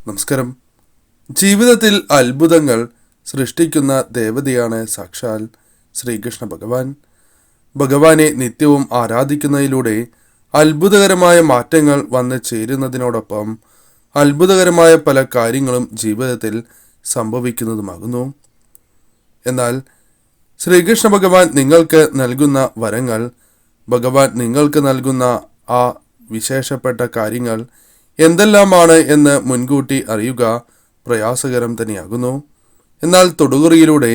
നമസ്കാരം. ജീവിതത്തിൽ അത്ഭുതങ്ങൾ സൃഷ്ടിക്കുന്ന ദേവതയാണ് സാക്ഷാൽ ശ്രീകൃഷ്ണ ഭഗവാൻ. ഭഗവാനെ നിത്യവും ആരാധിക്കുന്നതിലൂടെ അത്ഭുതകരമായ മാറ്റങ്ങൾ വന്നു ചേരുന്നതിനോടൊപ്പം അത്ഭുതകരമായ പല കാര്യങ്ങളും ജീവിതത്തിൽ സംഭവിക്കുന്നതുമാകുന്നു. എന്നാൽ ശ്രീകൃഷ്ണ ഭഗവാൻ നിങ്ങൾക്ക് നൽകുന്ന വരങ്ങൾ, ഭഗവാൻ നിങ്ങൾക്ക് നൽകുന്ന ആ വിശേഷപ്പെട്ട കാര്യങ്ങൾ എന്തെല്ലാമാണ് എന്ന് മുൻകൂട്ടി അറിയുക പ്രയാസകരം തന്നെയാകുന്നു. എന്നാൽ തൊടുകുറിയിലൂടെ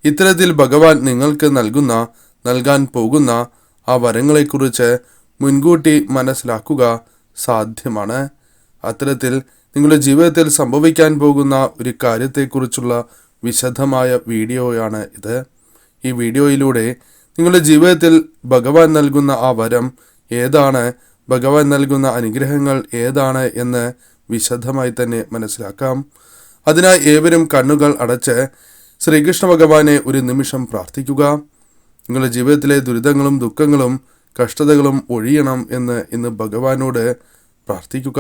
ഇത്തരത്തിൽ ഭഗവാൻ നിങ്ങൾക്ക് നൽകാൻ പോകുന്ന ആ വരങ്ങളെക്കുറിച്ച് മുൻകൂട്ടി മനസ്സിലാക്കുക സാധ്യമാണ്. അത്തരത്തിൽ നിങ്ങളുടെ ജീവിതത്തിൽ സംഭവിക്കാൻ പോകുന്ന ഒരു കാര്യത്തെക്കുറിച്ചുള്ള വിശദമായ വീഡിയോയാണ് ഇത്. ഈ വീഡിയോയിലൂടെ നിങ്ങളുടെ ജീവിതത്തിൽ ഭഗവാൻ നൽകുന്ന ആ വരം ഏതാണ്, ഭഗവാൻ നൽകുന്ന അനുഗ്രഹങ്ങൾ ഏതാണ് എന്ന് വിശദമായി തന്നെ മനസ്സിലാക്കാം. അതിനായി ഏവരും കണ്ണുകൾ അടച്ച് ശ്രീകൃഷ്ണ ഭഗവാനെ ഒരു നിമിഷം പ്രാർത്ഥിക്കുക. നിങ്ങളുടെ ജീവിതത്തിലെ ദുരിതങ്ങളും ദുഃഖങ്ങളും കഷ്ടതകളും ഒഴിയണം എന്ന് ഇന്ന് ഭഗവാനോട് പ്രാർത്ഥിക്കുക.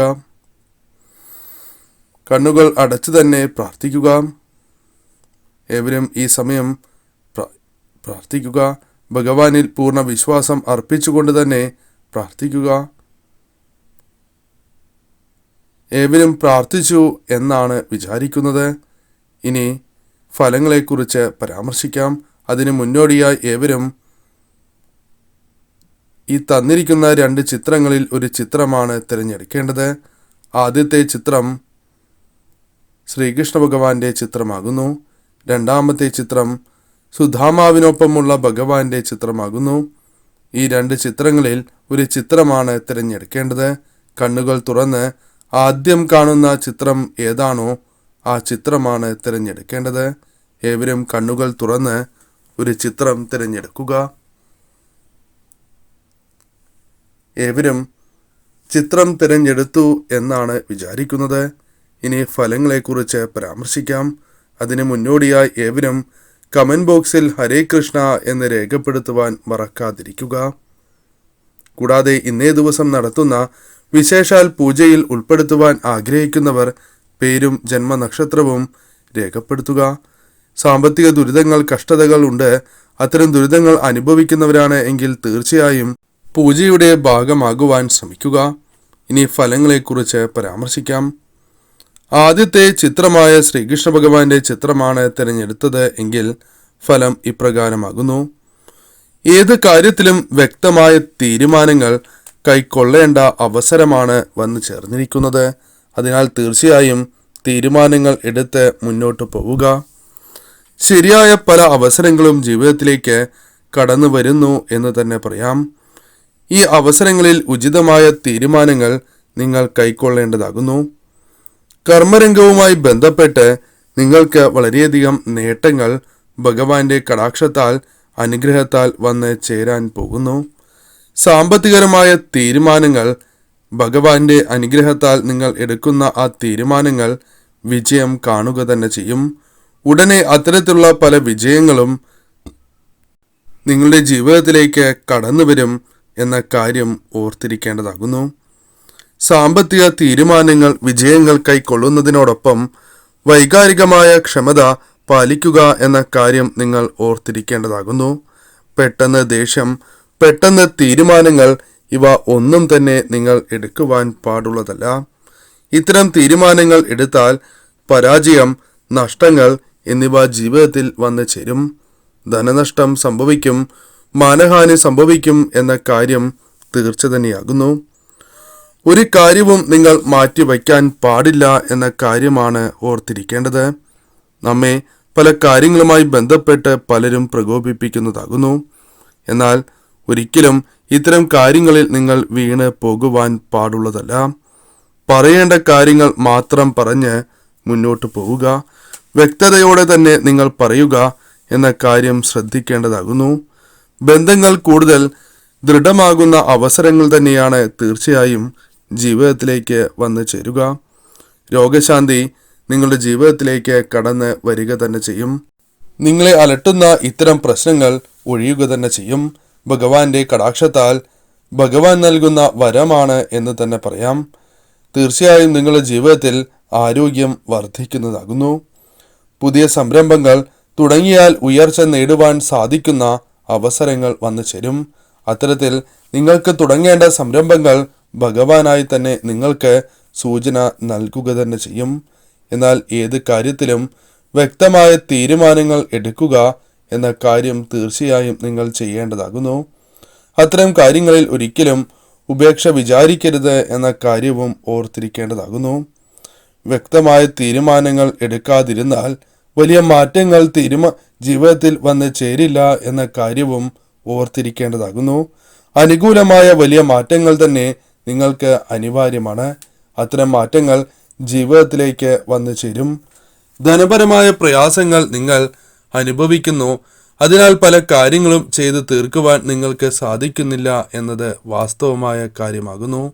കണ്ണുകൾ അടച്ചു തന്നെ പ്രാർത്ഥിക്കുക. ഏവരും ഈ സമയം പ്രാർത്ഥിക്കുക. ഭഗവാനിൽ പൂർണ്ണ വിശ്വാസം അർപ്പിച്ചുകൊണ്ട് തന്നെ പ്രാർത്ഥിക്കുക. ഏവരും പ്രാർത്ഥിച്ചു എന്നാണ് വിചാരിക്കുന്നത്. ഇനി ഫലങ്ങളെക്കുറിച്ച് പരാമർശിക്കാം. അതിന് മുന്നോടിയായി ഏവരും ഈ തന്നിരിക്കുന്ന 2 ചിത്രങ്ങളിൽ ഒരു ചിത്രമാണ് തിരഞ്ഞെടുക്കേണ്ടത്. ആദ്യത്തെ ചിത്രം ശ്രീകൃഷ്ണ ഭഗവാന്റെ ചിത്രമാകുന്നു. രണ്ടാമത്തെ ചിത്രം സുധാമാവിനൊപ്പമുള്ള ഭഗവാന്റെ ചിത്രമാകുന്നു. ഈ 2 ചിത്രങ്ങളിൽ ഒരു ചിത്രമാണ് തിരഞ്ഞെടുക്കേണ്ടത്. കണ്ണുകൾ തുറന്ന് ആദ്യം കാണുന്ന ചിത്രം ഏതാണോ ആ ചിത്രമാണ് തിരഞ്ഞെടുക്കേണ്ടത്. ഏവരും കണ്ണുകൾ തുറന്ന് ഒരു ചിത്രം തിരഞ്ഞെടുക്കുക. ഏവരും ചിത്രം തിരഞ്ഞെടുത്തു എന്നാണ് വിചാരിക്കുന്നത്. ഇനി ഫലങ്ങളെക്കുറിച്ച് പരാമർശിക്കാം. അതിന് മുന്നോടിയായി ഏവരും കമന്റ് ബോക്സിൽ ഹരേ കൃഷ്ണ എന്ന് രേഖപ്പെടുത്തുവാൻ മറക്കാതിരിക്കുക. കൂടാതെ ഇന്നേ ദിവസം നടത്തുന്ന വിശേഷാൽ പൂജയിൽ ഉൾപ്പെടുത്തുവാൻ ആഗ്രഹിക്കുന്നവർ പേരും ജന്മനക്ഷത്രവും രേഖപ്പെടുത്തുക. സാമ്പത്തിക ദുരിതങ്ങൾ, കഷ്ടതകൾ ഉണ്ട്, അത്തരം ദുരിതങ്ങൾ അനുഭവിക്കുന്നവരാണ് എങ്കിൽ തീർച്ചയായും പൂജയുടെ ഭാഗമാകുവാൻ ശ്രമിക്കുക. ഇനി ഫലങ്ങളെക്കുറിച്ച് പരാമർശിക്കാം. ആദ്യത്തെ ചിത്രമായ ശ്രീകൃഷ്ണ ഭഗവാന്റെ ചിത്രമാണ് തിരഞ്ഞെടുത്തത് എങ്കിൽ ഫലം ഇപ്രകാരമാകുന്നു. ഏത് കാര്യത്തിലും വ്യക്തമായ തീരുമാനങ്ങൾ കൈക്കൊള്ളേണ്ട അവസരമാണ് വന്നു ചേർന്നിരിക്കുന്നത്. അതിനാൽ തീർച്ചയായും തീരുമാനങ്ങൾ എടുത്ത് മുന്നോട്ട് പോവുക. ശരിയായ പല അവസരങ്ങളും ജീവിതത്തിലേക്ക് കടന്നു വരുന്നു എന്ന് തന്നെ പറയാം. ഈ അവസരങ്ങളിൽ ഉചിതമായ തീരുമാനങ്ങൾ നിങ്ങൾ കൈക്കൊള്ളേണ്ടതാകുന്നു. കർമ്മരംഗവുമായി ബന്ധപ്പെട്ട് നിങ്ങൾക്ക് വളരെയധികം നേട്ടങ്ങൾ ഭഗവാന്റെ കടാക്ഷത്താൽ, അനുഗ്രഹത്താൽ വന്ന് ചേരാൻ പോകുന്നു. സാമ്പത്തികപരമായ തീരുമാനങ്ങൾ, ഭഗവാന്റെ അനുഗ്രഹത്താൽ നിങ്ങൾ എടുക്കുന്ന ആ തീരുമാനങ്ങൾ വിജയം കാണുക തന്നെ ചെയ്യും. ഉടനെ അത്തരത്തിലുള്ള പല വിജയങ്ങളും നിങ്ങളുടെ ജീവിതത്തിലേക്ക് കടന്നു വരും എന്ന കാര്യം ഓർത്തിരിക്കേണ്ടതാകുന്നു. സാമ്പത്തിക തീരുമാനങ്ങൾ വിജയങ്ങൾ കൈക്കൊള്ളുന്നതിനോടൊപ്പം വൈകാരികമായ ക്ഷമത പാലിക്കുക എന്ന കാര്യം നിങ്ങൾ ഓർത്തിരിക്കേണ്ടതാകുന്നു. പെട്ടെന്ന് ദേഷ്യം, പെട്ടെന്ന് തീരുമാനങ്ങൾ, ഇവ ഒന്നും തന്നെ നിങ്ങൾ എടുക്കുവാൻ പാടുള്ളതല്ല. ഇത്തരം തീരുമാനങ്ങൾ എടുത്താൽ പരാജയം, നഷ്ടങ്ങൾ എന്നിവ ജീവിതത്തിൽ വന്നു ചേരും. ധനനഷ്ടം സംഭവിക്കും, മാനഹാനി സംഭവിക്കും എന്ന കാര്യം തീർച്ച തന്നെയാകുന്നു. ഒരു കാര്യവും നിങ്ങൾ മാറ്റിവയ്ക്കാൻ പാടില്ല എന്ന കാര്യമാണ് ഓർത്തിരിക്കേണ്ടത്. നമ്മെ പല കാര്യങ്ങളുമായി ബന്ധപ്പെട്ട് പലരും പ്രകോപിപ്പിക്കുന്നതാകുന്നു. എന്നാൽ ഒരിക്കലും ഇത്തരം കാര്യങ്ങളിൽ നിങ്ങൾ വീണ് പോകുവാൻ പാടുള്ളതല്ല. പറയേണ്ട കാര്യങ്ങൾ മാത്രം പറഞ്ഞ് മുന്നോട്ട് പോവുക. വ്യക്തതയോടെ തന്നെ നിങ്ങൾ പറയുക എന്ന കാര്യം ശ്രദ്ധിക്കേണ്ടതാകുന്നു. ബന്ധങ്ങൾ കൂടുതൽ ദൃഢമാകുന്ന അവസരങ്ങൾ തന്നെയാണ് തീർച്ചയായും ജീവിതത്തിലേക്ക് വന്നു ചേരുക. രോഗശാന്തി നിങ്ങളുടെ ജീവിതത്തിലേക്ക് കടന്ന് വരിക തന്നെ ചെയ്യും. നിങ്ങളെ അലട്ടുന്ന ഇത്തരം പ്രശ്നങ്ങൾ ഒഴിയുക തന്നെ ചെയ്യും. ഭഗവാന്റെ കടാക്ഷത്താൽ ഭഗവാൻ നൽകുന്ന വരമാണ് എന്ന് തന്നെ പറയാം. തീർച്ചയായും നിങ്ങളുടെ ജീവിതത്തിൽ ആരോഗ്യം വർദ്ധിക്കുന്നതാകുന്നു. പുതിയ സംരംഭങ്ങൾ തുടങ്ങിയാൽ ഉയർച്ച നേടുവാൻ സാധിക്കുന്ന അവസരങ്ങൾ വന്നു ചേരും. അത്തരത്തിൽ നിങ്ങൾക്ക് തുടങ്ങേണ്ട സംരംഭങ്ങൾ ഭഗവാനായി തന്നെ നിങ്ങൾക്ക് സൂചന നൽകുക തന്നെ ചെയ്യും. എന്നാൽ ഏത് കാര്യത്തിലും വ്യക്തമായ തീരുമാനങ്ങൾ എടുക്കുക എന്ന കാര്യം തീർച്ചയായും നിങ്ങൾ ചെയ്യേണ്ടതാകുന്നു. അത്തരം കാര്യങ്ങളിൽ ഒരിക്കലും ഉപേക്ഷ വിചാരിക്കരുത് എന്ന കാര്യവും ഓർത്തിരിക്കേണ്ടതാകുന്നു. വ്യക്തമായ തീരുമാനങ്ങൾ എടുക്കാതിരുന്നാൽ വലിയ മാറ്റങ്ങൾ ജീവിതത്തിൽ വന്ന് ചേരില്ല എന്ന കാര്യവും ഓർത്തിരിക്കേണ്ടതാകുന്നു. അനുകൂലമായ വലിയ മാറ്റങ്ങൾ തന്നെ നിങ്ങൾക്ക് അനിവാര്യമാണ്. അത്തരം മാറ്റങ്ങൾ ജീവിതത്തിലേക്ക് വന്നു ചേരും. ധനപരമായ പ്രയാസങ്ങൾ നിങ്ങൾ അനുഭവിക്കുന്നു. അതിനാൽ പല കാര്യങ്ങളും ചെയ്തു തീർക്കുവാൻ നിങ്ങൾക്ക് സാധിക്കുന്നില്ല എന്നത് വാസ്തവമായ കാര്യമാകുന്നു.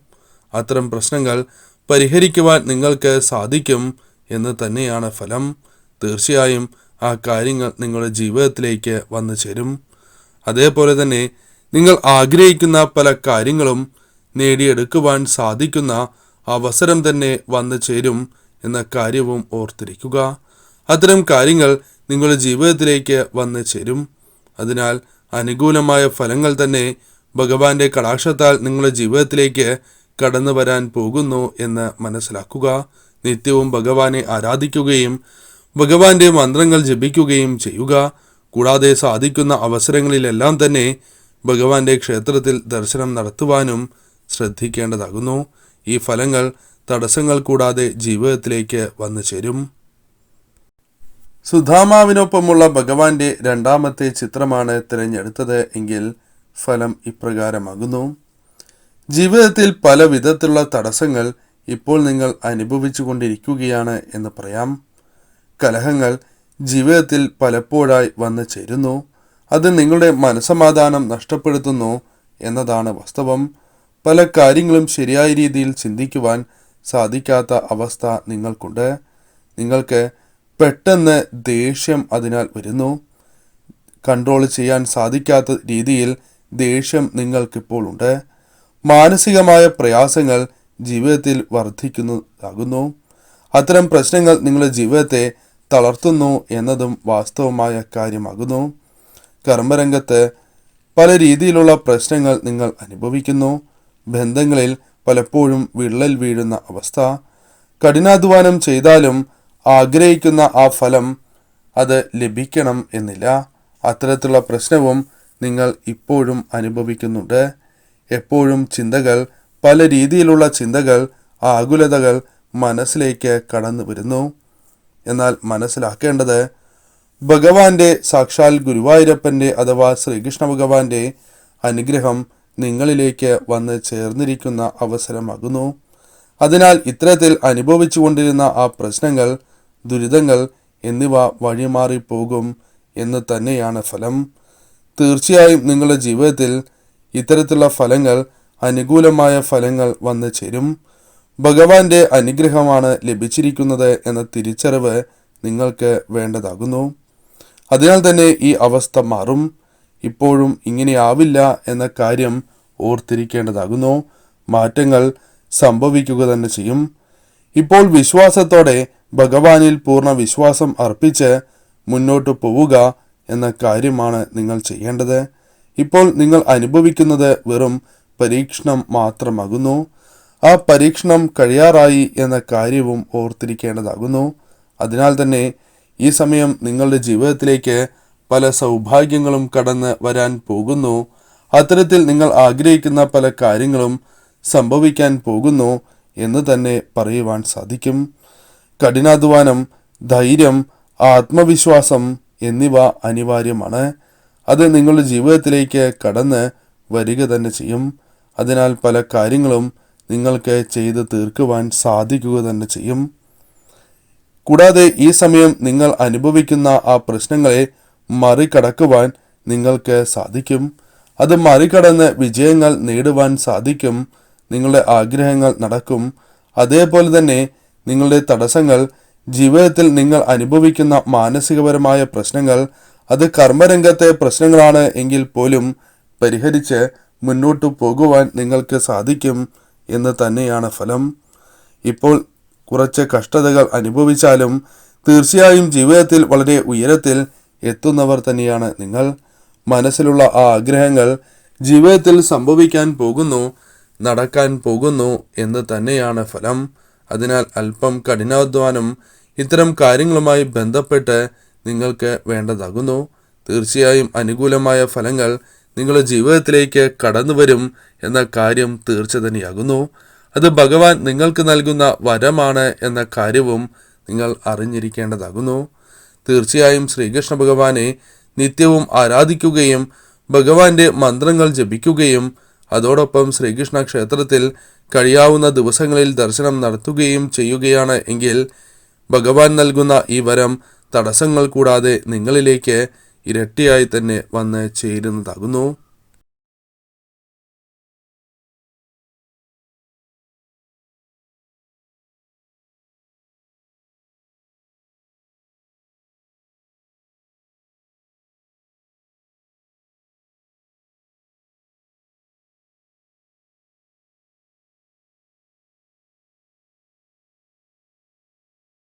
അത്തരം പ്രശ്നങ്ങൾ പരിഹരിക്കുവാൻ നിങ്ങൾക്ക് സാധിക്കും എന്ന് തന്നെയാണ് ഫലം. തീർച്ചയായും ആ കാര്യങ്ങൾ നിങ്ങളുടെ ജീവിതത്തിലേക്ക് വന്നു ചേരും. അതേപോലെ തന്നെ നിങ്ങൾ ആഗ്രഹിക്കുന്ന പല കാര്യങ്ങളും നേടിയെടുക്കുവാൻ സാധിക്കുന്ന അവസരം തന്നെ വന്നു ചേരും എന്ന കാര്യവും ഓർത്തിരിക്കുക. അത്തരം കാര്യങ്ങൾ നിങ്ങളുടെ ജീവിതത്തിലേക്ക് വന്നു ചേരും. അതിനാൽ അനുകൂലമായ ഫലങ്ങൾ തന്നെ ഭഗവാന്റെ കടാക്ഷത്താൽ നിങ്ങളുടെ ജീവിതത്തിലേക്ക് കടന്നു വരാൻ പോകുന്നു എന്ന് മനസ്സിലാക്കുക. നിത്യവും ഭഗവാനെ ആരാധിക്കുകയും ഭഗവാന്റെ മന്ത്രങ്ങൾ ജപിക്കുകയും ചെയ്യുക. കൂടാതെ സാധിക്കുന്ന അവസരങ്ങളിലെല്ലാം തന്നെ ഭഗവാന്റെ ക്ഷേത്രത്തിൽ ദർശനം നടത്തുവാനും ശ്രദ്ധിക്കേണ്ടതാകുന്നു. ഈ ഫലങ്ങൾ തടസ്സങ്ങൾ കൂടാതെ ജീവിതത്തിലേക്ക് വന്നു ചേരും. സുധാമാവിനൊപ്പമുള്ള ഭഗവാന്റെ രണ്ടാമത്തെ ചിത്രമാണ് തിരഞ്ഞെടുത്തത് എങ്കിൽ ഫലം ഇപ്രകാരമാകുന്നു. ജീവിതത്തിൽ പല വിധത്തിലുള്ള തടസ്സങ്ങൾ ഇപ്പോൾ നിങ്ങൾ അനുഭവിച്ചു കൊണ്ടിരിക്കുകയാണ് എന്ന് പറയാം. കലഹങ്ങൾ ജീവിതത്തിൽ പലപ്പോഴായി വന്നു ചേരുന്നു. അത് നിങ്ങളുടെ മനസ്സമാധാനം നഷ്ടപ്പെടുത്തുന്നു എന്നതാണ് വാസ്തവം. പല കാര്യങ്ങളും ശരിയായ രീതിയിൽ ചിന്തിക്കുവാൻ സാധിക്കാത്ത അവസ്ഥ നിങ്ങൾക്കുണ്ട്. നിങ്ങൾക്ക് പെട്ടെന്ന് ദേഷ്യം അതിനാൽ വരുന്നു. കൺട്രോൾ ചെയ്യാൻ സാധിക്കാത്ത രീതിയിൽ ദേഷ്യം നിങ്ങൾക്കിപ്പോൾ ഉണ്ട്. മാനസികമായ പ്രയാസങ്ങൾ ജീവിതത്തിൽ വർദ്ധിക്കുന്നതാകുന്നു. അത്തരം പ്രശ്നങ്ങൾ നിങ്ങളുടെ ജീവിതത്തെ തളർത്തുന്നു എന്നതും വാസ്തവമായ കാര്യമാകുന്നു. കർമ്മരംഗത്ത് പല രീതിയിലുള്ള പ്രശ്നങ്ങൾ നിങ്ങൾ അനുഭവിക്കുന്നു. ബന്ധങ്ങളിൽ പലപ്പോഴും വിള്ളൽ വീഴുന്ന അവസ്ഥ. കഠിനാധ്വാനം ചെയ്താലും ആഗ്രഹിക്കുന്ന ആ ഫലം അത് ലഭിക്കണം എന്നില്ല. അത്തരത്തിലുള്ള പ്രശ്നവും നിങ്ങൾ ഇപ്പോഴും അനുഭവിക്കുന്നുണ്ട്. എപ്പോഴും ചിന്തകൾ, പല രീതിയിലുള്ള ചിന്തകൾ, ആകുലതകൾ മനസ്സിലേക്ക് കടന്നു വരുന്നു. എന്നാൽ മനസ്സിലാക്കേണ്ടത് ഭഗവാന്റെ സാക്ഷാൽ ഗുരുവായൂരപ്പൻ്റെ അഥവാ ശ്രീകൃഷ്ണ ഭഗവാന്റെ അനുഗ്രഹം നിങ്ങളിലേക്ക് വന്ന് ചേർന്നിരിക്കുന്ന അവസരമാകുന്നു. അതിനാൽ ഇത്തരത്തിൽ അനുഭവിച്ചു കൊണ്ടിരുന്ന ആ പ്രശ്നങ്ങൾ, ദുരിതങ്ങൾ എന്നിവ വഴിമാറിപ്പോകും എന്ന് തന്നെയാണ് ഫലം. തീർച്ചയായും നിങ്ങളുടെ ജീവിതത്തിൽ ഇത്തരത്തിലുള്ള ഫലങ്ങൾ, അനുകൂലമായ ഫലങ്ങൾ വന്നു ചേരും. ഭഗവാന്റെ അനുഗ്രഹമാണ് ലഭിച്ചിരിക്കുന്നത് എന്ന തിരിച്ചറിവ് നിങ്ങൾക്ക് വേണ്ടതാകുന്നു. അതിനാൽ തന്നെ ഈ അവസ്ഥ മാറും. ഇപ്പോഴും ഇങ്ങനെയാവില്ല എന്ന കാര്യം ഓർത്തിരിക്കേണ്ടതാകുന്നു. മാറ്റങ്ങൾ സംഭവിക്കുക തന്നെ ചെയ്യും. ഇപ്പോൾ വിശ്വാസത്തോടെ ഭഗവാനിൽ പൂർണ്ണ വിശ്വാസം അർപ്പിച്ച് മുന്നോട്ട് പോവുക എന്ന കാര്യമാണ് നിങ്ങൾ ചെയ്യേണ്ടത്. ഇപ്പോൾ നിങ്ങൾ അനുഭവിക്കുന്നത് വെറും പരീക്ഷണം മാത്രമാകുന്നു. ആ പരീക്ഷണം കഴിയാറായി എന്ന കാര്യവും ഓർത്തിരിക്കേണ്ടതാകുന്നു. അതിനാൽ തന്നെ ഈ സമയം നിങ്ങളുടെ ജീവിതത്തിലേക്ക് പല സൗഭാഗ്യങ്ങളും കടന്ന് വരാൻ പോകുന്നു. അത്തരത്തിൽ നിങ്ങൾ ആഗ്രഹിക്കുന്ന പല കാര്യങ്ങളും സംഭവിക്കാൻ പോകുന്നു എന്ന് തന്നെ പറയുവാൻ സാധിക്കും. കഠിനാധ്വാനം, ധൈര്യം, ആത്മവിശ്വാസം എന്നിവ അനിവാര്യമാണ്. അത് നിങ്ങളുടെ ജീവിതത്തിലേക്ക് കടന്ന് വരിക തന്നെ ചെയ്യും. അതിനാൽ പല കാര്യങ്ങളും നിങ്ങൾക്ക് ചെയ്ത് തീർക്കുവാൻ സാധിക്കുക തന്നെ ചെയ്യും. കൂടാതെ ഈ സമയം നിങ്ങൾ അനുഭവിക്കുന്ന ആ പ്രശ്നങ്ങളെ മറികടക്കുവാൻ നിങ്ങൾക്ക് സാധിക്കും. അത് മറികടന്ന് വിജയങ്ങൾ നേടുവാൻ സാധിക്കും. നിങ്ങളുടെ ആഗ്രഹങ്ങൾ നടക്കും. അതേപോലെ തന്നെ നിങ്ങളുടെ തടസ്സങ്ങൾ, ജീവിതത്തിൽ നിങ്ങൾ അനുഭവിക്കുന്ന മാനസികപരമായ പ്രശ്നങ്ങൾ, അത് കർമ്മരംഗത്തെ പ്രശ്നങ്ങളാണ് എങ്കിൽ പോലും പരിഹരിച്ച് മുന്നോട്ടു പോകുവാൻ നിങ്ങൾക്ക് സാധിക്കും എന്ന് തന്നെയാണ് ഫലം. ഇപ്പോൾ കുറച്ച് കഷ്ടതകൾ അനുഭവിച്ചാലും തീർച്ചയായും ജീവിതത്തിൽ വളരെ ഉയരത്തിൽ എത്തുന്നവർ തന്നെയാണ് നിങ്ങൾ. മനസ്സിലുള്ള ആ ആഗ്രഹങ്ങൾ ജീവിതത്തിൽ സംഭവിക്കാൻ പോകുന്നു, നടക്കാൻ പോകുന്നു എന്ന് തന്നെയാണ് ഫലം. അതിനാൽ അല്പം കഠിനാധ്വാനം ഇത്തരം കാര്യങ്ങളുമായി ബന്ധപ്പെട്ട് നിങ്ങൾക്ക് വേണ്ടതാകുന്നു. തീർച്ചയായും അനുകൂലമായ ഫലങ്ങൾ നിങ്ങളുടെ ജീവിതത്തിലേക്ക് കടന്നു വരും എന്ന കാര്യം തീർച്ച തന്നെയാകുന്നു. അത് ഭഗവാൻ നിങ്ങൾക്ക് നൽകുന്ന വരമാണ് എന്ന കാര്യവും നിങ്ങൾ അറിഞ്ഞിരിക്കേണ്ടതാകുന്നു. തീർച്ചയായും ശ്രീകൃഷ്ണ ഭഗവാനെ നിത്യവും ആരാധിക്കുകയും ഭഗവാന്റെ മന്ത്രങ്ങൾ ജപിക്കുകയും അതോടൊപ്പം ശ്രീകൃഷ്ണ ക്ഷേത്രത്തിൽ കഴിയാവുന്ന ദിവസങ്ങളിൽ ദർശനം നടത്തുകയും ചെയ്യുകയാണ് എങ്കിൽ ഭഗവാൻ നൽകുന്ന ഈ വരം തടസ്സങ്ങൾ കൂടാതെ നിങ്ങളിലേക്ക് ഇരട്ടിയായി തന്നെ വന്ന് ചേരുന്നതാകുന്നു.